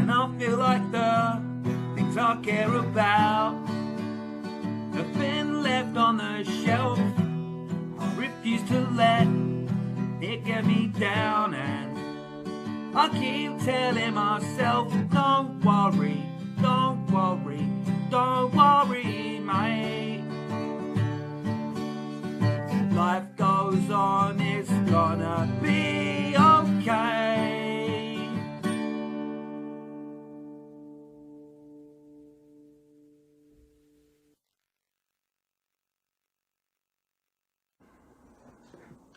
and I feel like the things I care about have been left on the shelf. I refuse to let it get me down, and I keep telling myself, don't worry, don't worry, don't worry, mate. Life goes on, it's gonna be okay.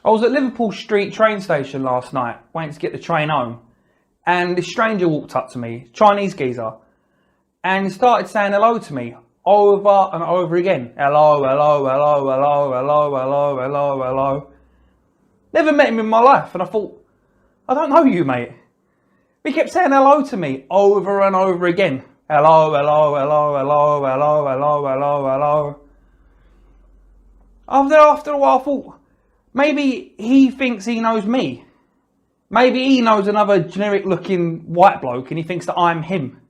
I was at Liverpool Street train station last night, waiting to get the train home, and this stranger walked up to me, Chinese geezer, and he started saying hello to me over and over again. Hello, hello, hello, hello, hello, hello, hello, hello. Never met him in my life, and I thought, I don't know you, mate. He kept saying hello to me over and over again. Hello, hello, hello, hello, hello, hello, hello, hello. After a while, I thought, maybe he thinks he knows me. Maybe he knows another generic looking white bloke and he thinks that I'm him.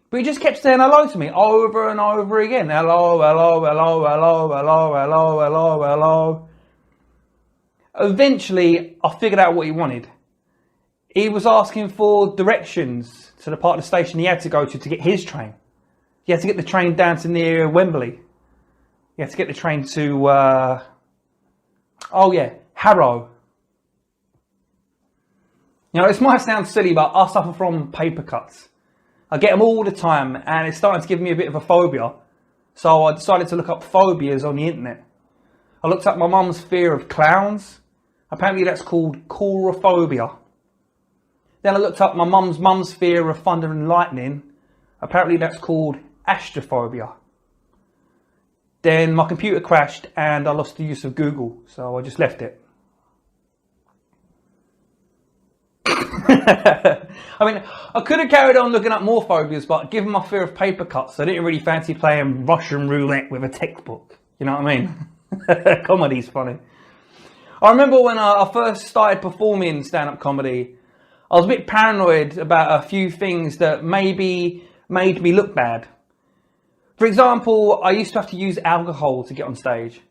But he just kept saying hello to me over and over again. Hello, hello, hello, hello, hello, hello, hello, hello. Eventually, I figured out what he wanted. He was asking for directions to the part of the station he had to go to get his train. He had to get the train down to near Wembley. He had to get the train to, Harrow. You know, this might sound silly, but I suffer from papercuts. I get them all the time, and it's starting to give me a bit of a phobia. So I decided to look up phobias on the internet. I looked up my mum's fear of clowns. Apparently that's called coulrophobia. Then I looked up my mum's fear of thunder and lightning. Apparently that's called astrophobia. Then my computer crashed and I lost the use of Google, so I just left it. I mean, I could have carried on looking up more phobias, but given my fear of paper cuts, I didn't really fancy playing Russian roulette with a textbook. You know what I mean? Comedy's funny. I remember when I first started performing stand-up comedy, I was a bit paranoid about a few things that maybe made me look bad. For example, I used to have to use alcohol to get on stage.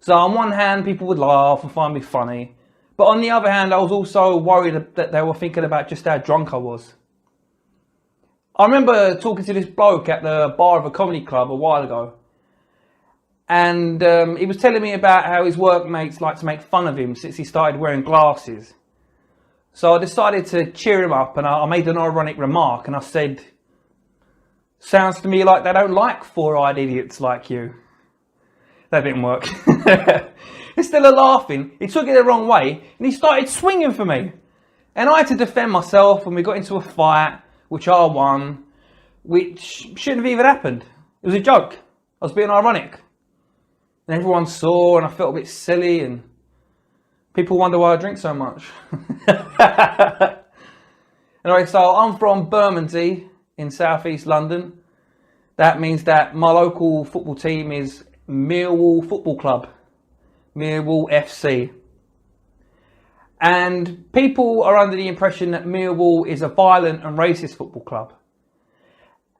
So on one hand, people would laugh and find me funny. But on the other hand, I was also worried that they were thinking about just how drunk I was. I remember talking to this bloke at the bar of a comedy club a while ago. And he was telling me about how his workmates like to make fun of him since he started wearing glasses. So I decided to cheer him up, and I made an ironic remark, and I said, "Sounds to me like they don't like four-eyed idiots like you." That didn't work. Instead of laughing, he took it the wrong way and he started swinging for me. And I had to defend myself, and we got into a fight, which I won, which shouldn't have even happened. It was a joke. I was being ironic. And everyone saw, and I felt a bit silly, and people wonder why I drink so much. Anyway, so I'm from Bermondsey in southeast London. That means that my local football team is Millwall Football Club, Millwall F.C. And people are under the impression that Millwall is a violent and racist football club.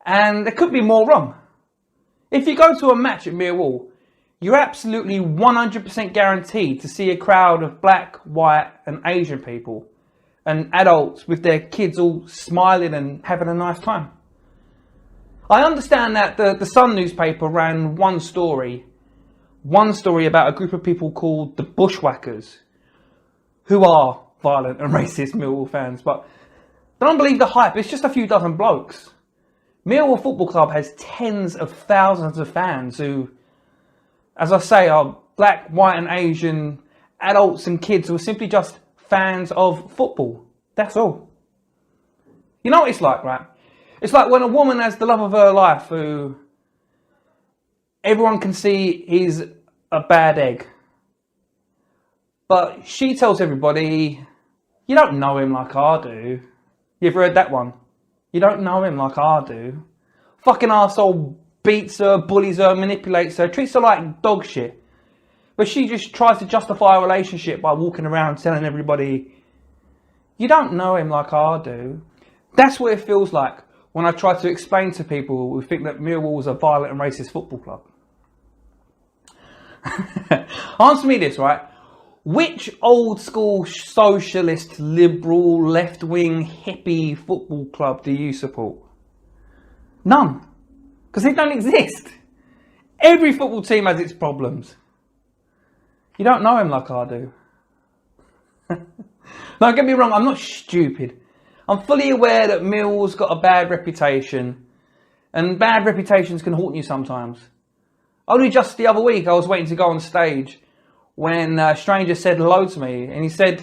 And there could be more wrong. If you go to a match at Millwall, you're absolutely 100% guaranteed to see a crowd of black, white and Asian people and adults with their kids all smiling and having a nice time. I understand that the Sun newspaper ran one story about a group of people called the Bushwhackers, who are violent and racist Millwall fans, but don't believe the hype. It's just a few dozen blokes. Millwall Football Club has tens of thousands of fans who, as I say, are black, white and Asian adults and kids who are simply just fans of football. That's all. You know what it's like, right? It's like when a woman has the love of her life who everyone can see is a bad egg. But she tells everybody, "You don't know him like I do." You ever heard that one? "You don't know him like I do." Fucking arsehole beats her, bullies her, manipulates her, treats her like dog shit. But she just tries to justify a relationship by walking around telling everybody, "You don't know him like I do." That's what it feels like when I try to explain to people who think that Millwall is a violent and racist football club. Answer me this, right? Which old school socialist, liberal, left-wing, hippie football club do you support? None. Because they don't exist. Every football team has its problems. You don't know him like I do. Don't get me wrong, I'm not stupid. I'm fully aware that Millwall's got a bad reputation, and bad reputations can haunt you sometimes. Only just the other week I was waiting to go on stage when a stranger said hello to me, and he said,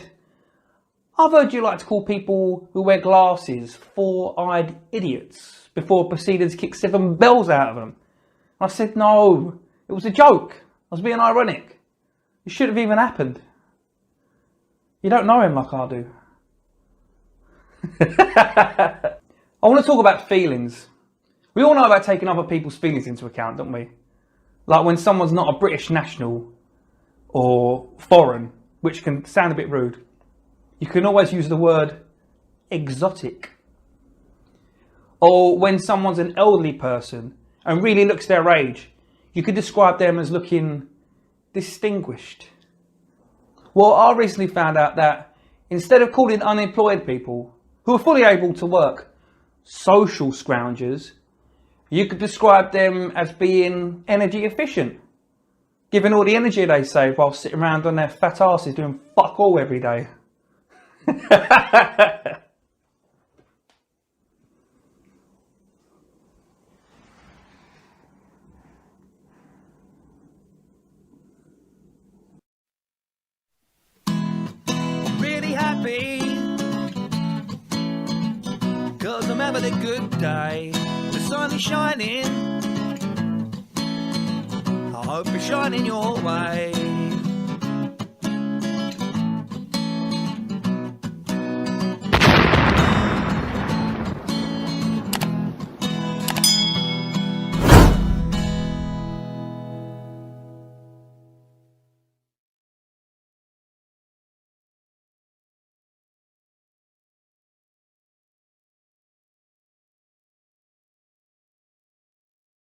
"I've heard you like to call people who wear glasses four-eyed idiots," before proceeding to kick 7 bells out of them. I said, "No, it was a joke. I was being ironic. It should have even happened." You don't know him like I do. I want to talk about feelings. We all know about taking other people's feelings into account, don't we? Like when someone's not a British national or foreign, which can sound a bit rude. You can always use the word exotic. Or when someone's an elderly person and really looks their age, you could describe them as looking distinguished. Well, I recently found out that instead of calling unemployed people who are fully able to work social scroungers, you could describe them as being energy efficient, given all the energy they save while sitting around on their fat asses doing fuck all every day. Really happy, 'cause I'm having a good day. The sun is shining, I hope it's shining your way.